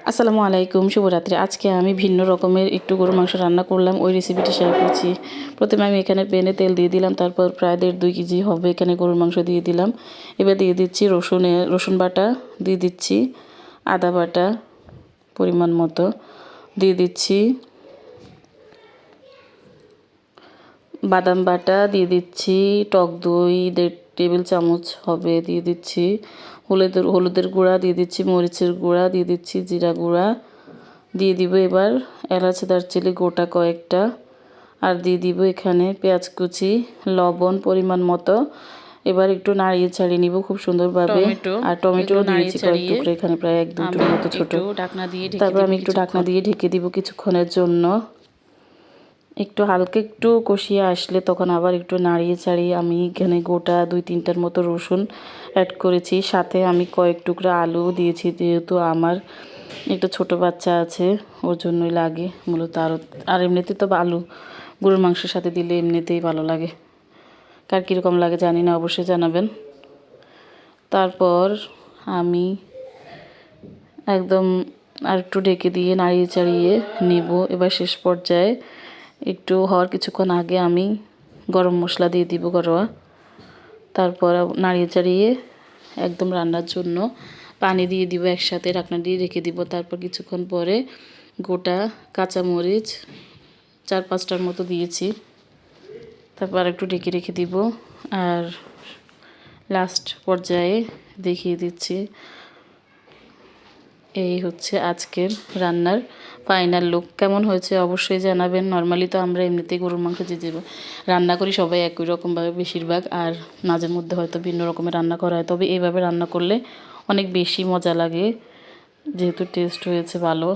আসসালামু আলাইকুম, শুভরাত্রি। আজকে আমি ভিন্ন রকমের একটু গরুর মাংস রান্না করলাম, ওই রেসিপিটি শেয়ার করছি। প্রথমে আমি এখানে প্যানে তেল দিয়ে দিলাম, তারপর প্রায় 1.5-2 কেজি হবে এখানে গরুর মাংস দিয়ে দিলাম। এবার দিয়ে দিচ্ছি রসুন বাটা, দিয়ে দিচ্ছি আদা বাটা পরিমাণ মতো, দিয়ে দিচ্ছি বাদাম বাটা, দিয়ে দিচ্ছি টক দই 1.5 টেবিল চামচ হবে, দিয়ে দিচ্ছি হলুদের গুঁড়া, দিয়ে দিচ্ছি মরিচের গুঁড়া, দিয়ে দিচ্ছি জিরা গুঁড়া, দিয়ে দিব এবার এলাচ দারচিনি গোটা কয়েকটা, আর দিয়ে দিব এখানে পেঁয়াজ কুচি, লবণ পরিমাণ মতো। এবার একটু নাড়িয়ে ছাড়িয়ে নিব খুব সুন্দরভাবে। আর টমেটো দিয়েছি কয়েক টুকরো, এখানে প্রায় 1-2 মতো ছোট। তারপর আমি একটু ঢাকনা দিয়ে ঢেকে দিব কিছুক্ষণের জন্য। একটু হালকা একটু কষিয়ে আসলে তখন আবার একটু নাড়িয়ে ছাড়িয়ে আমি এখানে গোটা 2-3টার মতো রসুন অ্যাড করেছি, সাথে আমি কয়েক টুকরা আলু দিয়েছি, যেহেতু আমার একটা ছোট বাচ্চা আছে ওর জন্যই লাগে মূলত। আর এমনিতে তো আলু গরুর মাংসের সাথে দিলে এমনিতেই ভালো লাগে। কার কীরকম লাগে জানি না, অবশ্যই জানাবেন। তারপর আমি একদম আর একটু ঢেকে দিয়ে নাড়িয়ে চাড়িয়ে নিব। এবার শেষ পর্যায়ে একটু হওয়ার কিছুক্ষণ আগে আমি গরম মশলা দিয়ে দিব ঘরোয়া। তারপর নাড়িয়ে চাড়িয়ে একদম রান্নার জন্য পানি দিয়ে দিব, একসাথে ঢাকনা দিয়ে রেখে দিব। তারপর কিছুক্ষণ পরে গোটা কাঁচামরিচ 4-5টার মতো দিয়েছি, তারপর একটু ঢেকে রেখে দিব। আর লাস্ট পর্যায়ে দেখিয়ে দিচ্ছি, এই হচ্ছে আজকের রান্নার ফাইনাল লুক। কেমন হয়েছে অবশ্যই জানাবেন। নর্মালি তো আমরা এমনিতেই গরুর মাংস যে রান্না করি সবাই একই রকমভাবে বেশিরভাগ, আর মাঝে মধ্যে হয়তো ভিন্ন রকমের রান্না করা হয়, তবে এইভাবে রান্না করলে অনেক বেশি মজা লাগে, যেহেতু টেস্ট হয়েছে ভালো।